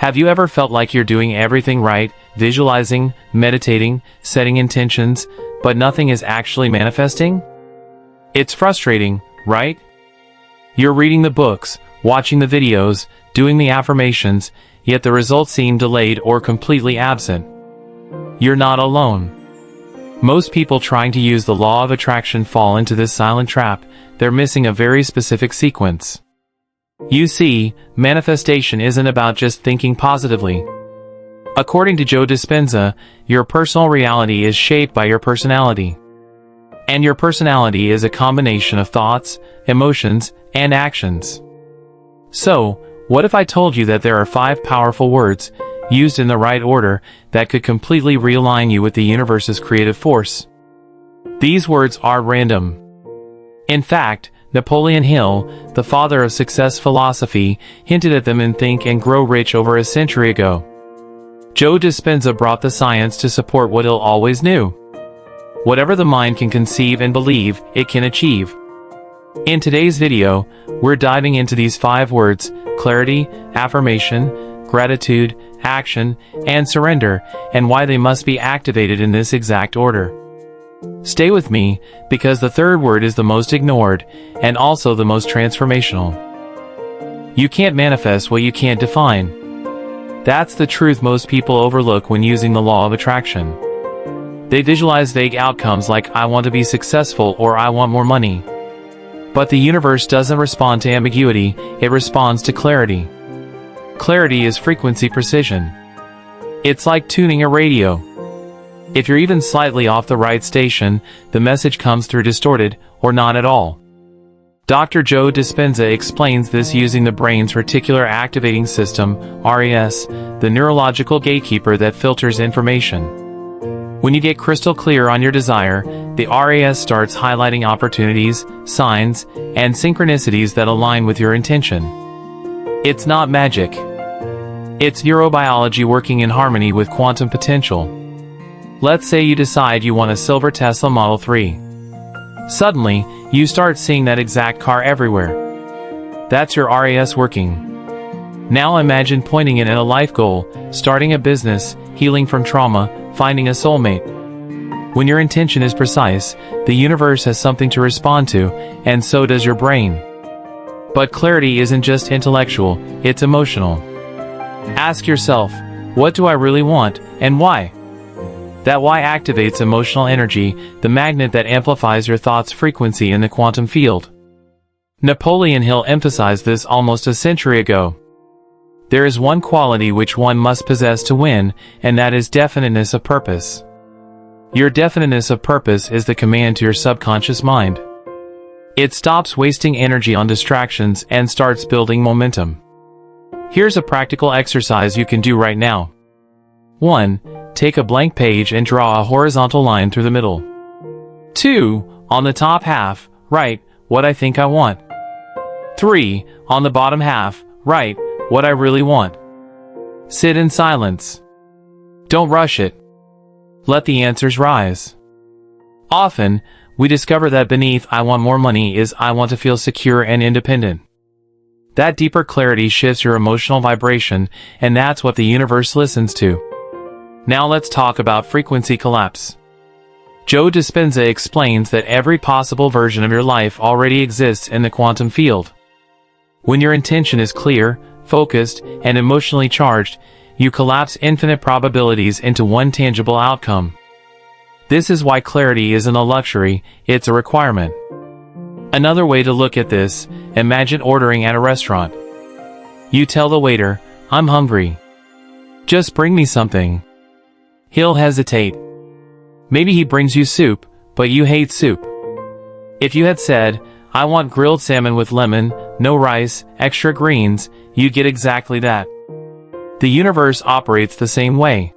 Have you ever felt like you're doing everything right, visualizing, meditating, setting intentions, but nothing is actually manifesting? It's frustrating, right? You're reading the books, watching the videos, doing the affirmations, yet the results seem delayed or completely absent. You're not alone. Most people trying to use the law of attraction fall into this silent trap. They're missing a very specific sequence. You see, manifestation isn't about just thinking positively. According to Joe Dispenza, your personal reality is shaped by your personality. And your personality is a combination of thoughts, emotions, and actions. So, what if I told you that there are 5 powerful words, used in the right order, that could completely realign you with the universe's creative force? These words are random. In fact, Napoleon Hill, the father of success philosophy, hinted at them in Think and Grow Rich over a century ago. Joe Dispenza brought the science to support what Hill always knew. Whatever the mind can conceive and believe, it can achieve. In today's video, we're diving into these 5 words: clarity, affirmation, gratitude, action, and surrender, and why they must be activated in this exact order. Stay with me, because the third word is the most ignored, and also the most transformational. You can't manifest what you can't define. That's the truth most people overlook when using the law of attraction. They visualize vague outcomes like, I want to be successful or I want more money. But the universe doesn't respond to ambiguity, it responds to clarity. Clarity is frequency precision. It's like tuning a radio. If you're even slightly off the right station, the message comes through distorted, or not at all. Dr. Joe Dispenza explains this using the brain's reticular activating system, RAS, the neurological gatekeeper that filters information. When you get crystal clear on your desire, the RAS starts highlighting opportunities, signs, and synchronicities that align with your intention. It's not magic. It's neurobiology working in harmony with quantum potential. Let's say you decide you want a silver Tesla Model 3. Suddenly, you start seeing that exact car everywhere. That's your RAS working. Now imagine pointing it at a life goal, starting a business, healing from trauma, finding a soulmate. When your intention is precise, the universe has something to respond to, and so does your brain. But clarity isn't just intellectual, it's emotional. Ask yourself, what do I really want, and why? That why activates emotional energy, the magnet that amplifies your thoughts' frequency in the quantum field. Napoleon Hill emphasized this almost a century ago. There is one quality which one must possess to win, and that is definiteness of purpose. Your definiteness of purpose is the command to your subconscious mind. It stops wasting energy on distractions and starts building momentum. Here's a practical exercise you can do right now. 1. Take a blank page and draw a horizontal line through the middle. 2. On the top half, write what I think I want. 3. On the bottom half, write what I really want. Sit in silence. Don't rush it. Let the answers rise. Often, we discover that beneath I want more money is I want to feel secure and independent. That deeper clarity shifts your emotional vibration, and that's what the universe listens to. Now let's talk about frequency collapse. Joe Dispenza explains that every possible version of your life already exists in the quantum field. When your intention is clear, focused, and emotionally charged, you collapse infinite probabilities into one tangible outcome. This is why clarity isn't a luxury, it's a requirement. Another way to look at this, imagine ordering at a restaurant. You tell the waiter, I'm hungry. Just bring me something. He'll hesitate. Maybe he brings you soup, but you hate soup. If you had said, I want grilled salmon with lemon, no rice, extra greens, you'd get exactly that. The universe operates the same way.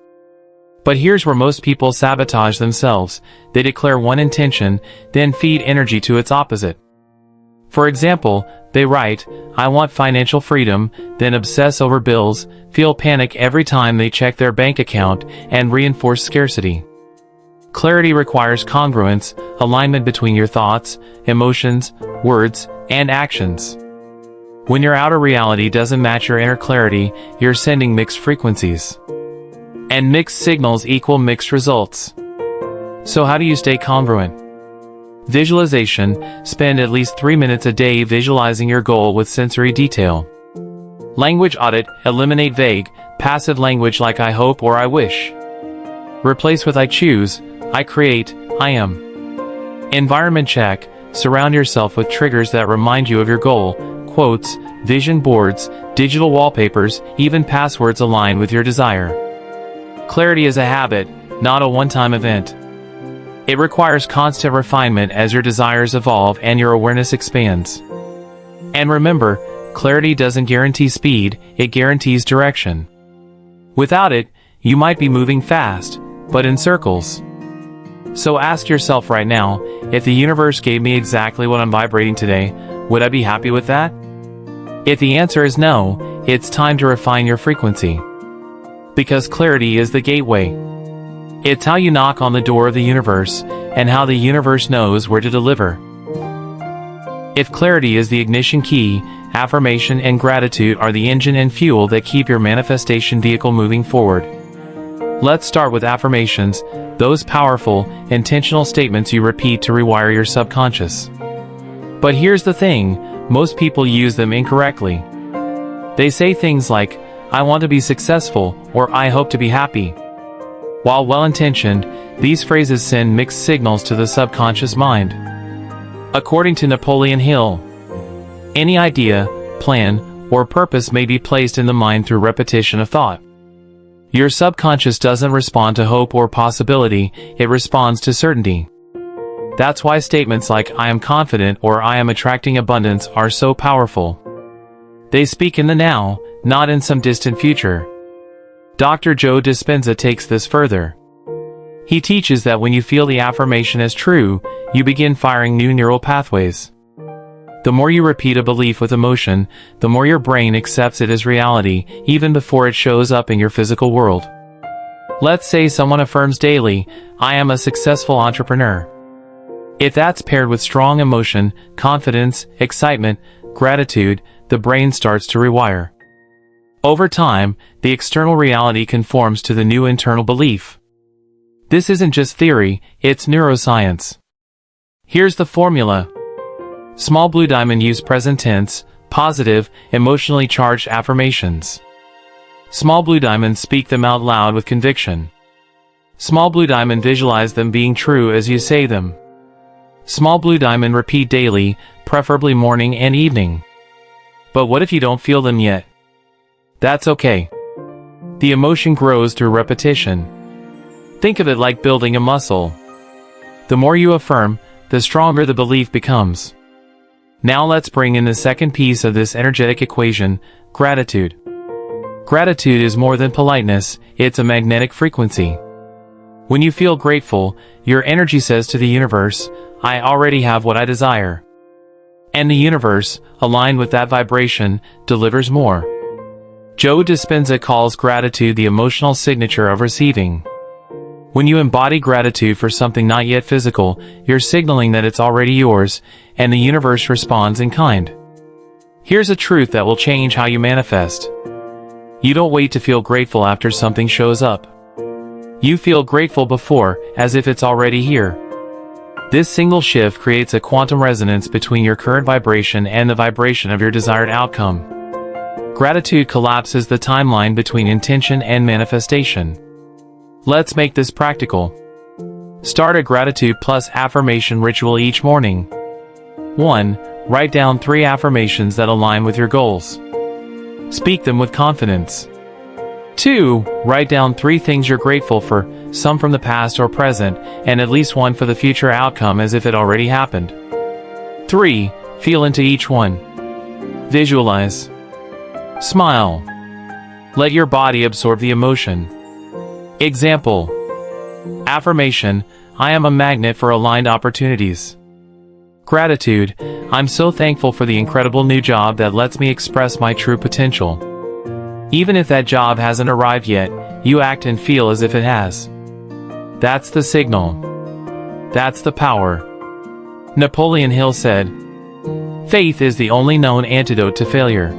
But here's where most people sabotage themselves. They declare one intention, then feed energy to its opposite. For example, they write, I want financial freedom, then obsess over bills, feel panic every time they check their bank account, and reinforce scarcity. Clarity requires congruence, alignment between your thoughts, emotions, words, and actions. When your outer reality doesn't match your inner clarity, you're sending mixed frequencies. And mixed signals equal mixed results. So how do you stay congruent? Visualization. Spend at least 3 minutes a day visualizing your goal with sensory detail. Language audit. Eliminate vague, passive language like I hope or I wish. Replace with I choose, I create, I am. Environment check. Surround yourself with triggers that remind you of your goal. Quotes, vision boards, digital wallpapers, even passwords align with your desire. Clarity is a habit, not a one-time event. It requires constant refinement as your desires evolve and your awareness expands. And remember, clarity doesn't guarantee speed, it guarantees direction. Without it, you might be moving fast, but in circles. So ask yourself right now, if the universe gave me exactly what I'm vibrating today, would I be happy with that? If the answer is no, it's time to refine your frequency. Because clarity is the gateway. It's how you knock on the door of the universe, and how the universe knows where to deliver. If clarity is the ignition key, affirmation and gratitude are the engine and fuel that keep your manifestation vehicle moving forward. Let's start with affirmations, those powerful, intentional statements you repeat to rewire your subconscious. But here's the thing, most people use them incorrectly. They say things like, I want to be successful, or I hope to be happy. While well-intentioned, these phrases send mixed signals to the subconscious mind. According to Napoleon Hill, any idea, plan, or purpose may be placed in the mind through repetition of thought. Your subconscious doesn't respond to hope or possibility, it responds to certainty. That's why statements like I am confident or I am attracting abundance are so powerful. They speak in the now, not in some distant future. Dr. Joe Dispenza takes this further. He teaches that when you feel the affirmation as true, you begin firing new neural pathways. The more you repeat a belief with emotion, the more your brain accepts it as reality, even before it shows up in your physical world. Let's say someone affirms daily, I am a successful entrepreneur. If that's paired with strong emotion, confidence, excitement, gratitude, the brain starts to rewire. Over time, the external reality conforms to the new internal belief. This isn't just theory, it's neuroscience. Here's the formula. Small blue diamond use present tense, positive, emotionally charged affirmations. Small blue diamond speak them out loud with conviction. Small blue diamond visualize them being true as you say them. Small blue diamond repeat daily, preferably morning and evening. But what if you don't feel them yet? That's okay. The emotion grows through repetition. Think of it like building a muscle. The more you affirm, the stronger the belief becomes. Now let's bring in the second piece of this energetic equation, gratitude. Gratitude is more than politeness, it's a magnetic frequency. When you feel grateful, your energy says to the universe, I already have what I desire. And the universe, aligned with that vibration, delivers more. Joe Dispenza calls gratitude the emotional signature of receiving. When you embody gratitude for something not yet physical, you're signaling that it's already yours, and the universe responds in kind. Here's a truth that will change how you manifest. You don't wait to feel grateful after something shows up. You feel grateful before, as if it's already here. This single shift creates a quantum resonance between your current vibration and the vibration of your desired outcome. Gratitude collapses the timeline between intention and manifestation. Let's make this practical. Start a gratitude plus affirmation ritual each morning. 1. Write down 3 affirmations that align with your goals. Speak them with confidence. 2. Write down 3 things you're grateful for, some from the past or present, and at least one for the future outcome as if it already happened. 3. Feel into each one. Visualize. Smile. Let your body absorb the emotion. Example. Affirmation, I am a magnet for aligned opportunities. Gratitude, I'm so thankful for the incredible new job that lets me express my true potential. Even if that job hasn't arrived yet, you act and feel as if it has. That's the signal. That's the power. Napoleon Hill said, Faith is the only known antidote to failure.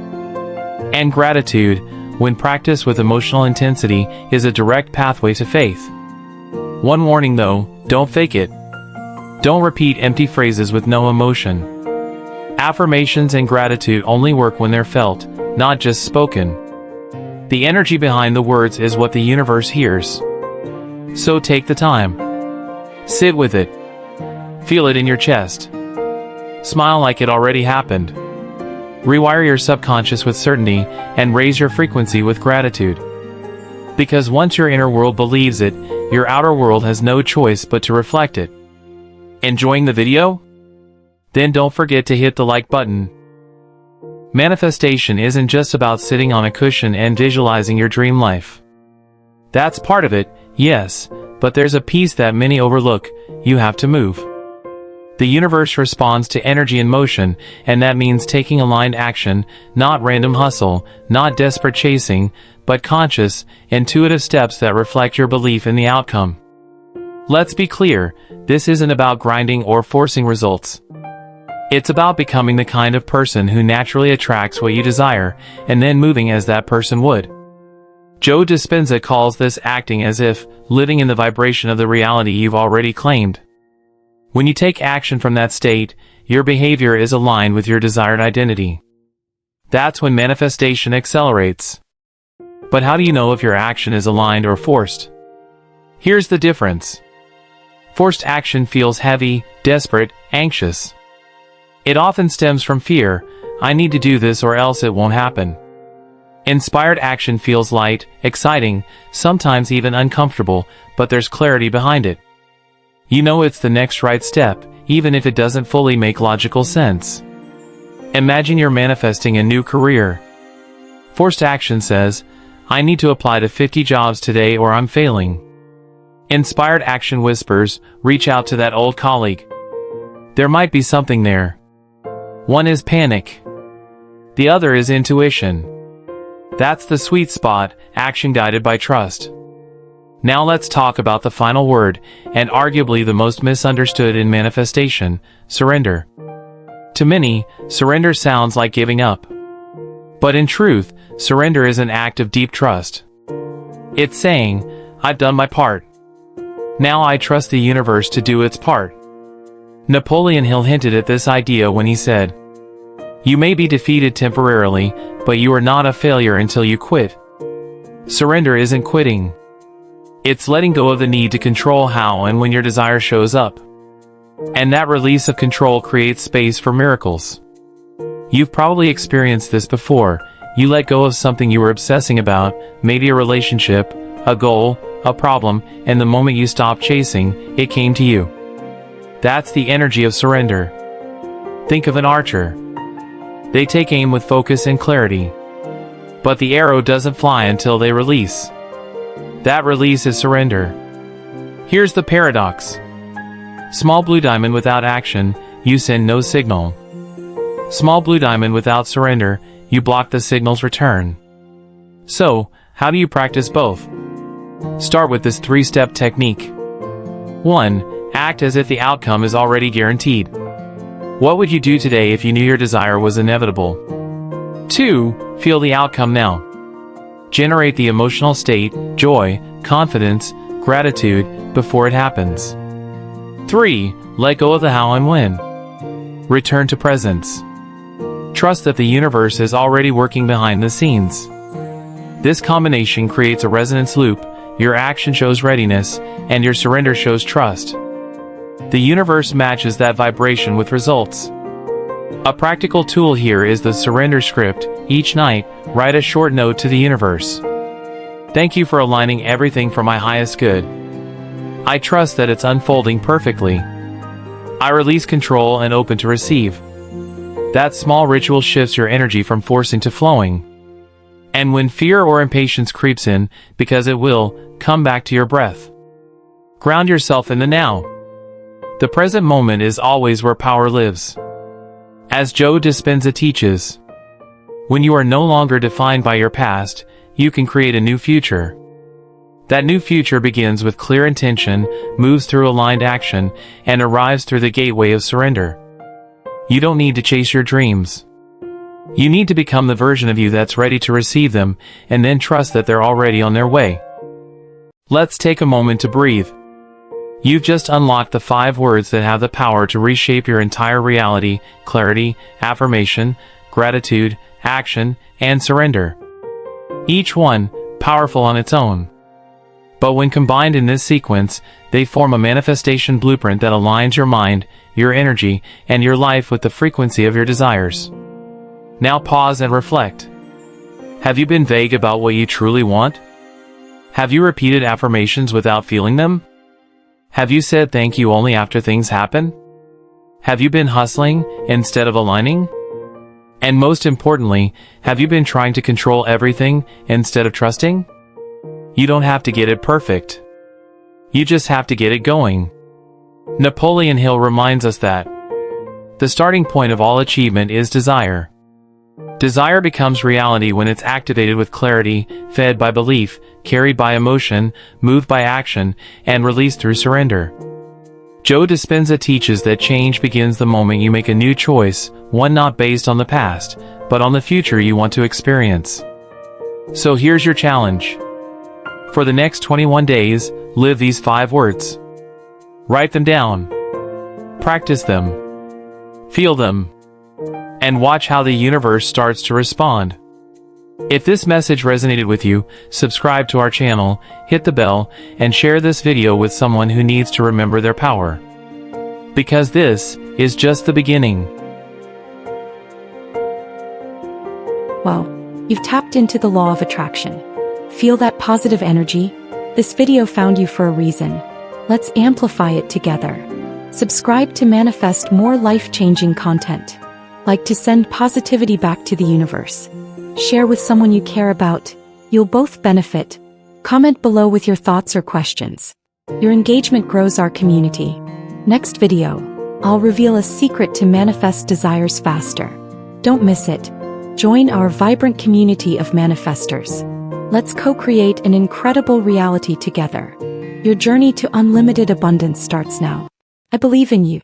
And gratitude, when practiced with emotional intensity, is a direct pathway to faith. One warning though, don't fake it. Don't repeat empty phrases with no emotion. Affirmations and gratitude only work when they're felt, not just spoken. The energy behind the words is what the universe hears. So take the time. Sit with it. Feel it in your chest. Smile like it already happened. Rewire your subconscious with certainty and raise your frequency with gratitude. Because once your inner world believes it, your outer world has no choice but to reflect it. Enjoying the video? Then don't forget to hit the like button. Manifestation isn't just about sitting on a cushion and visualizing your dream life. That's part of it, yes, but there's a piece that many overlook: you have to move. The universe responds to energy in motion, and that means taking aligned action, not random hustle, not desperate chasing, but conscious, intuitive steps that reflect your belief in the outcome. Let's be clear, this isn't about grinding or forcing results. It's about becoming the kind of person who naturally attracts what you desire, and then moving as that person would. Joe Dispenza calls this acting as if, living in the vibration of the reality you've already claimed. When you take action from that state, your behavior is aligned with your desired identity. That's when manifestation accelerates. But how do you know if your action is aligned or forced? Here's the difference. Forced action feels heavy, desperate, anxious. It often stems from fear: I need to do this or else it won't happen. Inspired action feels light, exciting, sometimes even uncomfortable, but there's clarity behind it. You know it's the next right step, even if it doesn't fully make logical sense. Imagine you're manifesting a new career. Forced action says, I need to apply to 50 jobs today or I'm failing. Inspired action whispers, reach out to that old colleague. There might be something there. One is panic. The other is intuition. That's the sweet spot, action guided by trust. Now let's talk about the final word, and arguably the most misunderstood in manifestation: surrender. To many, surrender sounds like giving up. But in truth, surrender is an act of deep trust. It's saying, I've done my part. Now I trust the universe to do its part. Napoleon Hill hinted at this idea when he said, You may be defeated temporarily, but you are not a failure until you quit. Surrender isn't quitting. It's letting go of the need to control how and when your desire shows up. And that release of control creates space for miracles. You've probably experienced this before. You let go of something you were obsessing about, maybe a relationship, a goal, a problem, and the moment you stopped chasing, it came to you. That's the energy of surrender. Think of an archer. They take aim with focus and clarity. But the arrow doesn't fly until they release. That release is surrender. Here's the paradox. Small blue diamond without action, you send no signal. Small blue diamond without surrender, you block the signal's return. So, how do you practice both? Start with this 3-step technique. 1. Act as if the outcome is already guaranteed. What would you do today if you knew your desire was inevitable? 2. Feel the outcome now. Generate the emotional state, joy, confidence, gratitude, before it happens. 3. Let go of the how and when. Return to presence. Trust that the universe is already working behind the scenes. This combination creates a resonance loop. Your action shows readiness, and your surrender shows trust. The universe matches that vibration with results. A practical tool here is the surrender script. Each night, write a short note to the universe. Thank you for aligning everything for my highest good. I trust that it's unfolding perfectly. I release control and open to receive. That small ritual shifts your energy from forcing to flowing. And when fear or impatience creeps in, because it will, come back to your breath. Ground yourself in the now. The present moment is always where power lives. As Joe Dispenza teaches, when you are no longer defined by your past, you can create a new future. That new future begins with clear intention, moves through aligned action, and arrives through the gateway of surrender. You don't need to chase your dreams. You need to become the version of you that's ready to receive them, and then trust that they're already on their way. Let's take a moment to breathe. You've just unlocked the 5 words that have the power to reshape your entire reality: clarity, affirmation, gratitude, action, and surrender. Each one, powerful on its own. But when combined in this sequence, they form a manifestation blueprint that aligns your mind, your energy, and your life with the frequency of your desires. Now pause and reflect. Have you been vague about what you truly want? Have you repeated affirmations without feeling them? Have you said thank you only after things happen? Have you been hustling instead of aligning? And most importantly, have you been trying to control everything instead of trusting? You don't have to get it perfect. You just have to get it going. Napoleon Hill reminds us that the starting point of all achievement is desire. Desire becomes reality when it's activated with clarity, fed by belief, carried by emotion, moved by action, and released through surrender. Joe Dispenza teaches that change begins the moment you make a new choice, one not based on the past, but on the future you want to experience. So here's your challenge. For the next 21 days, live these 5 words. Write them down. Practice them. Feel them. And watch how the universe starts to respond. If this message resonated with you, subscribe to our channel, hit the bell, and share this video with someone who needs to remember their power. Because this is just the beginning. Wow, you've tapped into the law of attraction. Feel that positive energy? This video found you for a reason. Let's amplify it together. Subscribe to manifest more life-changing content. Like to send positivity back to the universe. Share with someone you care about. You'll both benefit. Comment below with your thoughts or questions. Your engagement grows our community. Next video, I'll reveal a secret to manifest desires faster. Don't miss it. Join our vibrant community of manifestors. Let's co-create an incredible reality together. Your journey to unlimited abundance starts now. I believe in you.